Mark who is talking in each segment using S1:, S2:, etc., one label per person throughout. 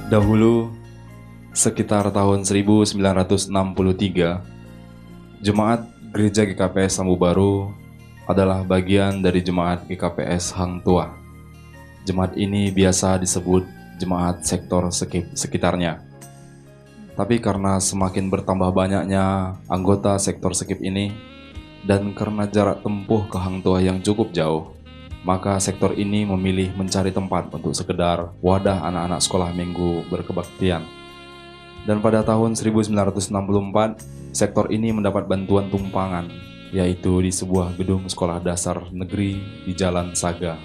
S1: Dahulu, sekitar tahun 1963, Jemaat Gereja GKPS Lambu Baru adalah bagian dari Jemaat GKPS Hang Tuah. Jemaat ini biasa disebut Jemaat Sektor Sekitarnya. Tapi karena semakin bertambah banyaknya anggota sektor skip ini, dan karena jarak tempuh ke Hang Tuah yang cukup jauh, maka sektor ini memilih mencari tempat untuk sekedar wadah anak-anak sekolah minggu berkebaktian. Dan pada tahun 1964, sektor ini mendapat bantuan tumpangan, yaitu di sebuah gedung sekolah dasar negeri di Jalan Saga.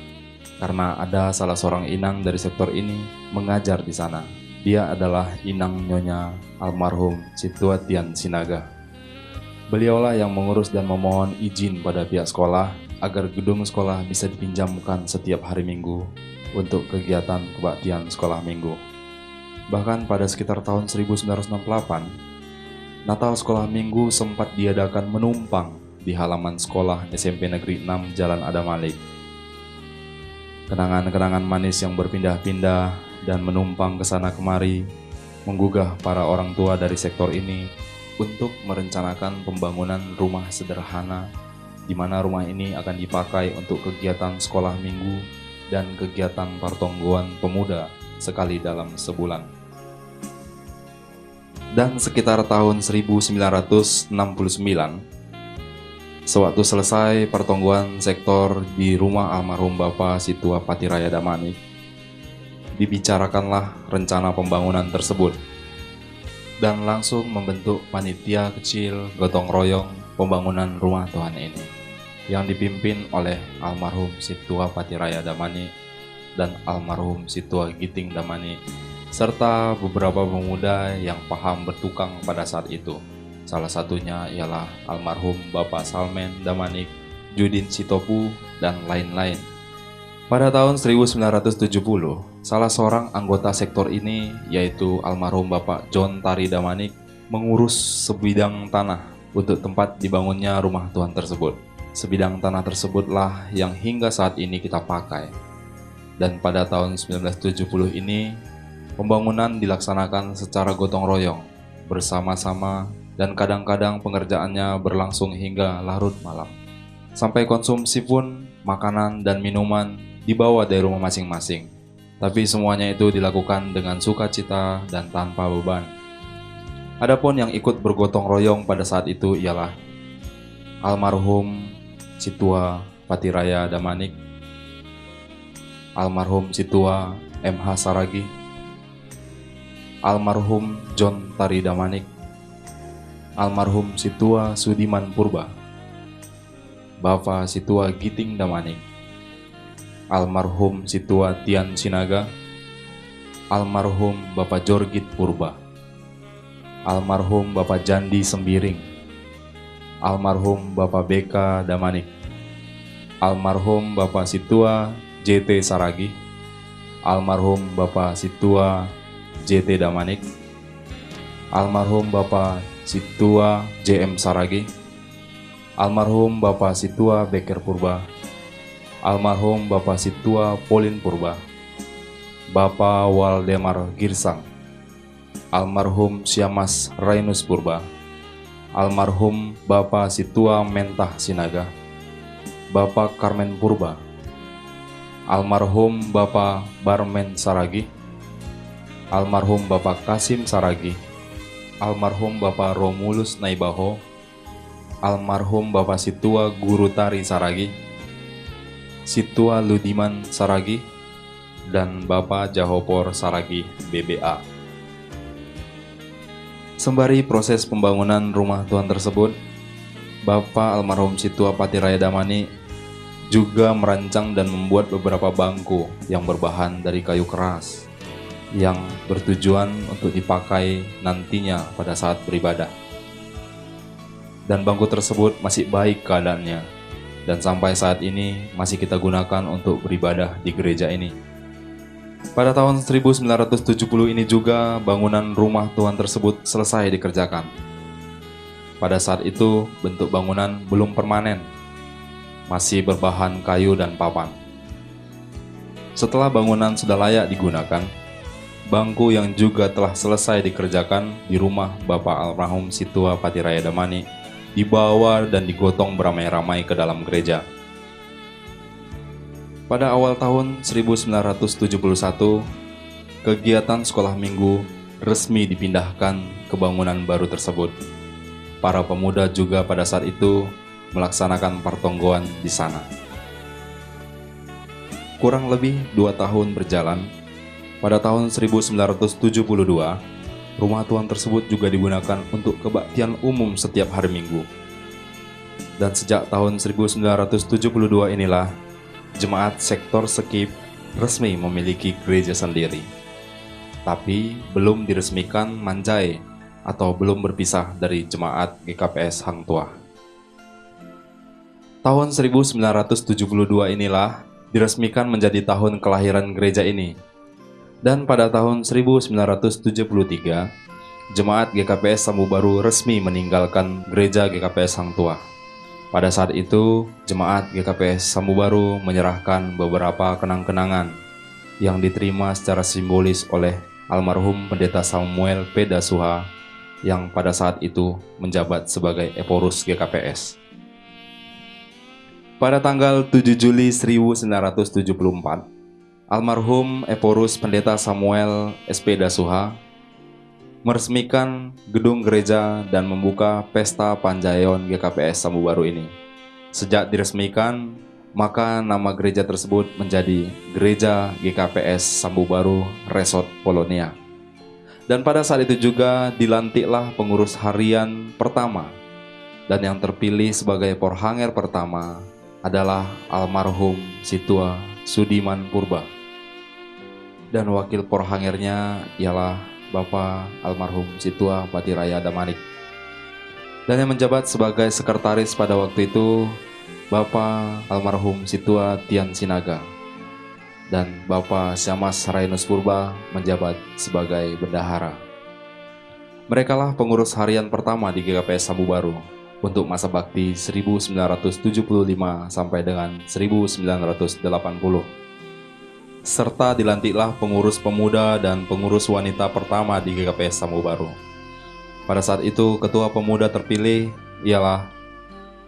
S1: Karena ada salah seorang inang dari sektor ini mengajar di sana. Dia adalah inang nyonya almarhum Situatian Sinaga. Beliaulah yang mengurus dan memohon izin pada pihak sekolah agar gedung sekolah bisa dipinjamkan setiap hari Minggu untuk kegiatan kebaktian sekolah minggu. Bahkan pada sekitar tahun 1968, Natal sekolah minggu sempat diadakan menumpang di halaman sekolah SMP Negeri 6 Jalan Adam Malik. Kenangan-kenangan manis yang berpindah-pindah dan menumpang ke sana kemari menggugah para orang tua dari sektor ini untuk merencanakan pembangunan rumah sederhana di mana rumah ini akan dipakai untuk kegiatan sekolah minggu dan kegiatan pertongguan pemuda sekali dalam sebulan. Dan sekitar tahun 1969, sewaktu selesai pertongguan sektor di rumah almarhum Bapak Situa Patiraya Damanik, dibicarakanlah rencana pembangunan tersebut dan langsung membentuk panitia kecil gotong royong pembangunan rumah Tuhan ini yang dipimpin oleh almarhum Situa Patiraya Damanik dan almarhum Situa Giting Damanik serta beberapa pemuda yang paham bertukang pada saat itu. Salah satunya ialah almarhum Bapak Salmen Damanik, Judin Sitopu, dan lain-lain. Pada tahun 1970, salah seorang anggota sektor ini, yaitu almarhum Bapak John Tari Damanik, mengurus sebidang tanah untuk tempat dibangunnya rumah Tuhan tersebut. Sebidang tanah tersebutlah yang hingga saat ini kita pakai. Dan pada tahun 1970 ini, pembangunan dilaksanakan secara gotong royong, bersama-sama, dan kadang-kadang pengerjaannya berlangsung hingga larut malam. Sampai konsumsi pun, makanan dan minuman dibawa dari rumah masing-masing. Tapi semuanya itu dilakukan dengan sukacita dan tanpa beban. Adapun yang ikut bergotong royong pada saat itu ialah almarhum Situa Patiraya Damanik, almarhum Situa MH Saragi, almarhum John Tari Damanik, almarhum Situa Sudiman Purba, Bapak Situa Giting Damanik, almarhum Situa Tian Sinaga, almarhum Bapak Jorgit Purba, almarhum Bapak Jandi Sembiring, almarhum Bapak Beka Damanik, almarhum Bapak Situa JT Saragi, almarhum Bapak Situa JT Damanik, almarhum Bapak Situa JM Saragi, almarhum Bapak Situa Beker Purba, almarhum Bapak Situa Polin Purba, Bapak Waldemar Girsang, almarhum Siamas Rainus Purba, almarhum Bapak Situa Mentah Sinaga, Bapak Karmen Purba, almarhum Bapak Barmen Saragi, almarhum Bapak Kasim Saragi, almarhum Bapak Romulus Naibaho, almarhum Bapak Situa Guru Tari Saragi, Situa Ludiman Saragi, dan Bapak Jahopor Saragi BBA. Sembari proses pembangunan rumah Tuhan tersebut, Bapak almarhum Situa Patiraya Damanik juga merancang dan membuat beberapa bangku yang berbahan dari kayu keras yang bertujuan untuk dipakai nantinya pada saat beribadah. Dan bangku tersebut masih baik keadaannya, dan sampai saat ini masih kita gunakan untuk beribadah di gereja ini. Pada tahun 1970 ini juga bangunan rumah Tuhan tersebut selesai dikerjakan. Pada saat itu bentuk bangunan belum permanen, masih berbahan kayu dan papan. Setelah bangunan sudah layak digunakan, bangku yang juga telah selesai dikerjakan di rumah Bapak almarhum Situa Patiraya Damanik dibawa dan digotong beramai-ramai ke dalam gereja. Pada awal tahun 1971, kegiatan sekolah minggu resmi dipindahkan ke bangunan baru tersebut. Para pemuda juga pada saat itu melaksanakan pertonggoan di sana. Kurang lebih 2 tahun berjalan, pada tahun 1972, rumah Tuhan tersebut juga digunakan untuk kebaktian umum setiap hari Minggu. Dan sejak tahun 1972 inilah, jemaat sektor Skip resmi memiliki gereja sendiri. Tapi belum diresmikan Manjai atau belum berpisah dari jemaat GKPS Hang Tuah. Tahun 1972 inilah diresmikan menjadi tahun kelahiran gereja ini. Dan pada tahun 1973, jemaat GKPS Sambu Baru resmi meninggalkan gereja GKPS Hang Tuah. Pada saat itu, jemaat GKPS Sambu Baru menyerahkan beberapa kenang-kenangan yang diterima secara simbolis oleh almarhum Pendeta Samuel P. Dasuha yang pada saat itu menjabat sebagai Eporus GKPS. Pada tanggal 7 Juli 1974, almarhum Eporus Pendeta Samuel SP Dasuha meresmikan gedung gereja dan membuka pesta Panjayon GKPS Sambu Baru ini. Sejak diresmikan, maka nama gereja tersebut menjadi Gereja GKPS Sambu Baru Resort Polonia. Dan pada saat itu juga dilantiklah pengurus harian pertama, dan yang terpilih sebagai porhanger pertama adalah almarhum Situa Sudiman Purba. Dan wakil porhangernya ialah Bapak almarhum Situa Patiraya Damanik. Dan yang menjabat sebagai sekretaris pada waktu itu Bapak almarhum Situa Tian Sinaga. Dan Bapak Syamas Rainus Purba menjabat sebagai bendahara. Merekalah pengurus harian pertama di GKPS Sambu Baru untuk masa bakti 1975 sampai dengan 1980. Serta dilantiklah pengurus pemuda dan pengurus wanita pertama di GKPS Sambu Baru. Pada saat itu, ketua pemuda terpilih ialah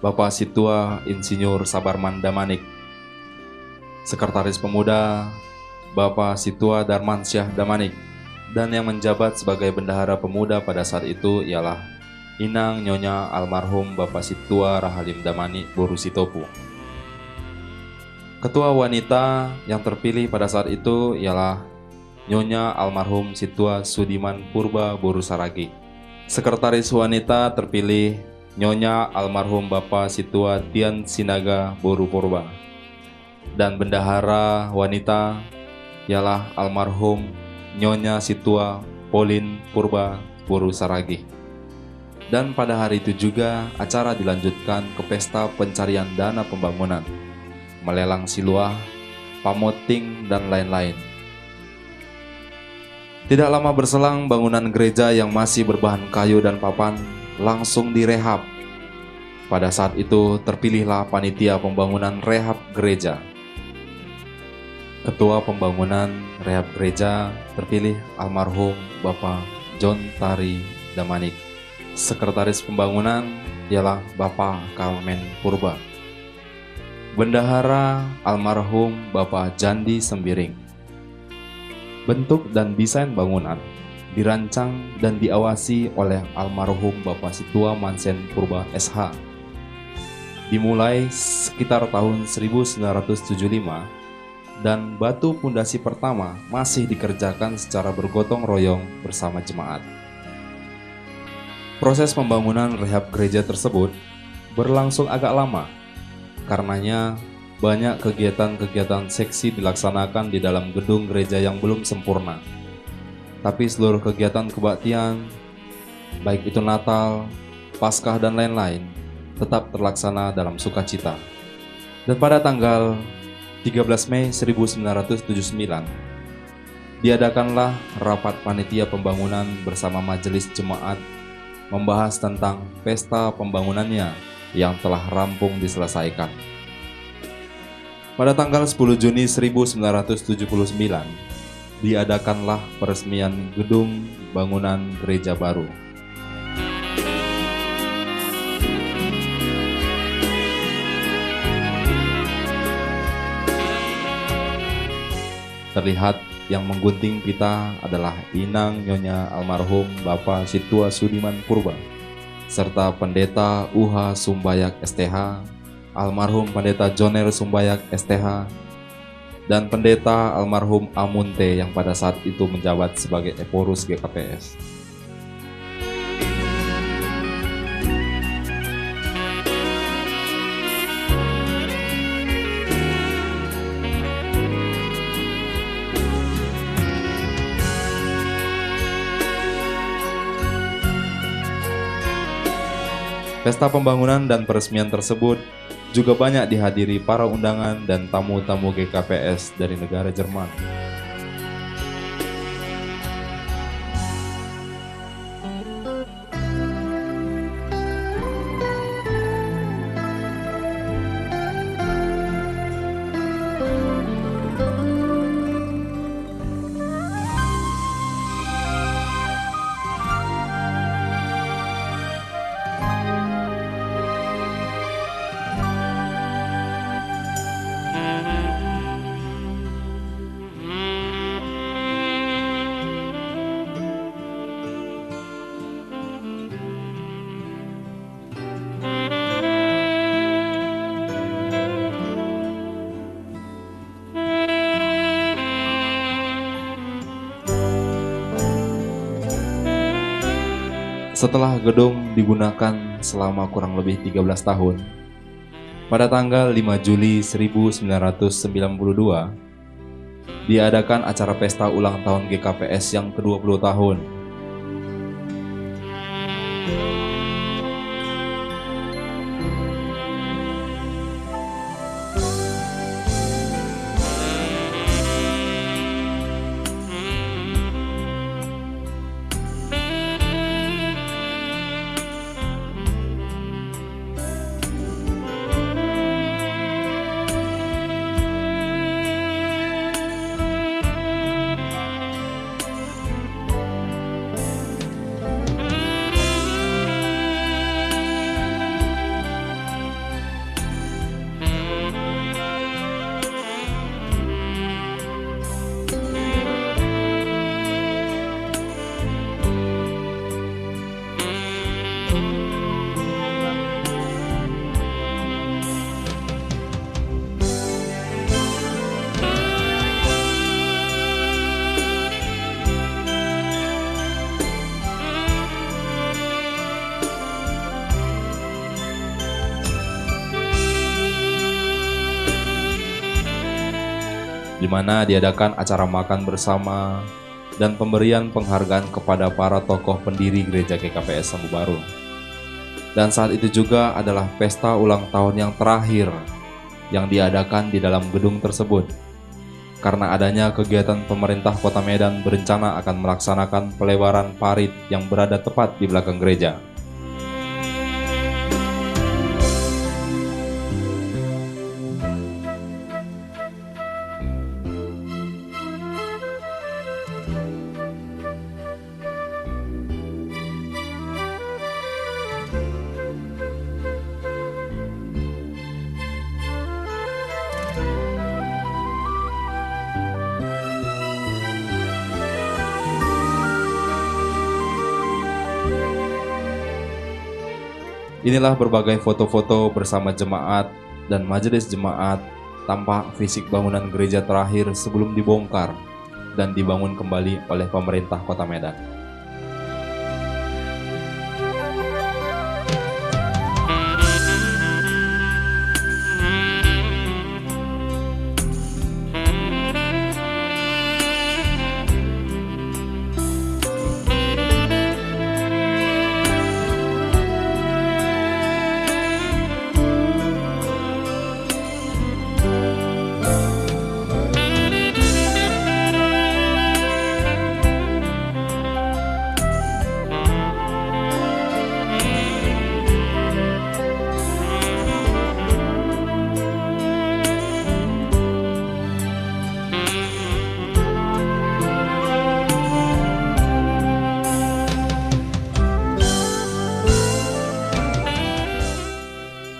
S1: Bapak Situa Insinyur Sabarman Damanik. Sekretaris pemuda Bapak Situa Darmansyah Damanik. Dan yang menjabat sebagai bendahara pemuda pada saat itu ialah Inang Nyonya almarhum Bapak Situa Rahalim Damanik Borusitopu. Ketua wanita yang terpilih pada saat itu ialah Nyonya almarhum Situa Sudiman Purba Borusaragi. Sekretaris wanita terpilih Nyonya almarhum Bapak Situa Tian Sinaga Boru Purba. Dan bendahara wanita ialah almarhum Nyonya Situa Polin Purba Borusaragi. Dan pada hari itu juga acara dilanjutkan ke pesta pencarian dana pembangunan, melelang siluah, pamoting, dan lain-lain. Tidak lama berselang, bangunan gereja yang masih berbahan kayu dan papan langsung direhab. Pada saat itu terpilihlah panitia pembangunan rehab gereja. Ketua pembangunan rehab gereja terpilih almarhum Bapak John Tari Damanik. Sekretaris pembangunan ialah Bapak Kalmen Purba. Bendahara almarhum Bapak Jandi Sembiring. Bentuk dan desain bangunan dirancang dan diawasi oleh almarhum Bapak Situa Mansen Purba SH. Dimulai sekitar tahun 1975 dan batu pondasi pertama masih dikerjakan secara bergotong royong bersama jemaat. Proses pembangunan rehab gereja tersebut berlangsung agak lama. Karenanya banyak kegiatan-kegiatan seksi dilaksanakan di dalam gedung gereja yang belum sempurna. Tapi seluruh kegiatan kebaktian, baik itu Natal, Paskah, dan lain-lain, tetap terlaksana dalam sukacita. Dan pada tanggal 13 Mei 1979, diadakanlah rapat panitia pembangunan bersama majelis jemaat membahas tentang pesta pembangunannya yang telah rampung diselesaikan. Pada tanggal 10 Juni 1979, diadakanlah peresmian gedung bangunan gereja baru. Terlihat yang menggunting pita adalah inang nyonya almarhum Bapak Situa Sudiman Purba, serta Pendeta Uha Sumbayak STH, almarhum Pendeta Joner Sumbayak STH, dan Pendeta almarhum Amunte yang pada saat itu menjabat sebagai Eporus GKPS. Pesta pembangunan dan peresmian tersebut juga banyak dihadiri para undangan dan tamu-tamu GKPS dari negara Jerman. Setelah gedung digunakan selama kurang lebih 13 tahun, pada tanggal 5 Juli 1992, diadakan acara pesta ulang tahun GKPS yang ke-20 tahun. Di mana diadakan acara makan bersama dan pemberian penghargaan kepada para tokoh pendiri gereja GKPS Sambu Baru. Dan saat itu juga adalah pesta ulang tahun yang terakhir yang diadakan di dalam gedung tersebut. Karena adanya kegiatan pemerintah Kota Medan berencana akan melaksanakan pelebaran parit yang berada tepat di belakang gereja. Inilah berbagai foto-foto bersama jemaat dan majelis jemaat tampak fisik bangunan gereja terakhir sebelum dibongkar dan dibangun kembali oleh pemerintah Kota Medan.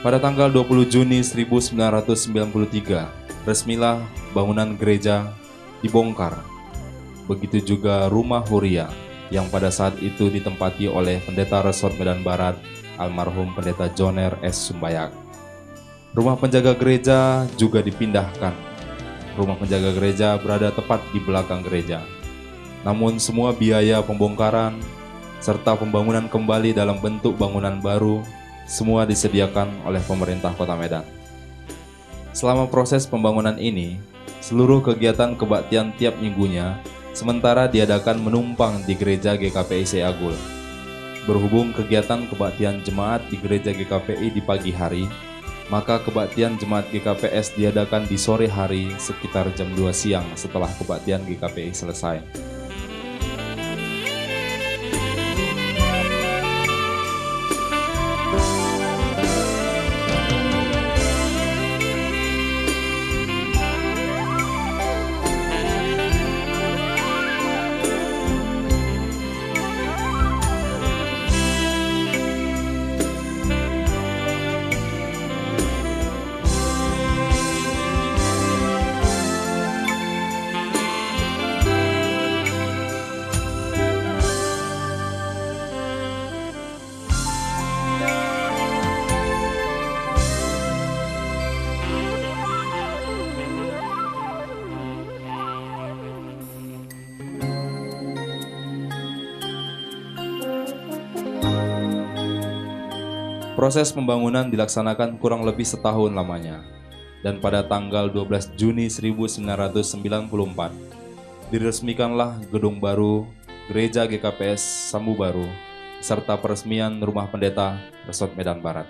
S1: Pada tanggal 20 Juni 1993, resmilah bangunan gereja dibongkar. Begitu juga rumah Huria yang pada saat itu ditempati oleh Pendeta Resort Medan Barat, almarhum Pendeta Joner S. Sumbayak. Rumah penjaga gereja juga dipindahkan. Rumah penjaga gereja berada tepat di belakang gereja. Namun semua biaya pembongkaran serta pembangunan kembali dalam bentuk bangunan baru semua disediakan oleh pemerintah Kota Medan. Selama proses pembangunan ini, seluruh kegiatan kebaktian tiap minggunya sementara diadakan menumpang di gereja GKPI Seagul. Berhubung kegiatan kebaktian jemaat di gereja GKPI di pagi hari, maka kebaktian jemaat GKPS diadakan di sore hari sekitar jam 2 siang setelah kebaktian GKPI selesai. Proses pembangunan dilaksanakan kurang lebih setahun lamanya, dan pada tanggal 12 Juni 1994, diresmikanlah gedung baru Gereja GKPS Sambu Baru, serta peresmian Rumah Pendeta Resort Medan Barat.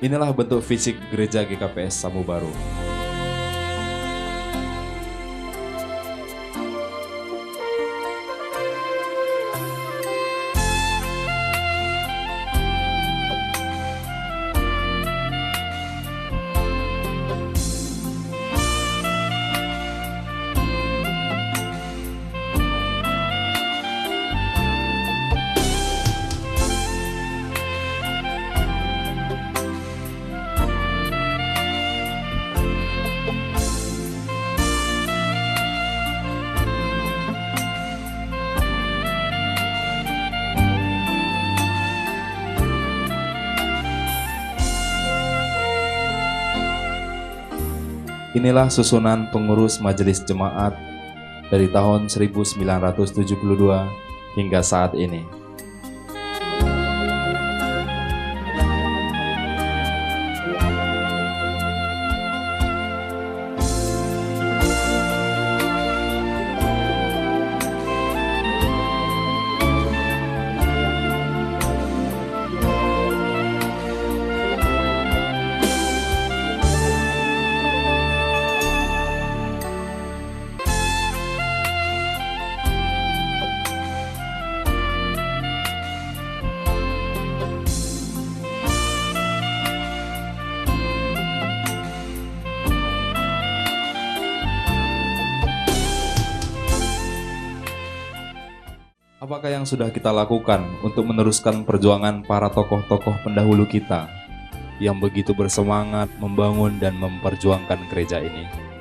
S1: Inilah bentuk fisik gereja GKPS Sambu Baru. Inilah susunan pengurus majelis jemaat dari tahun 1972 hingga saat ini. Apakah yang sudah kita lakukan untuk meneruskan perjuangan para tokoh-tokoh pendahulu kita yang begitu bersemangat membangun dan memperjuangkan gereja ini?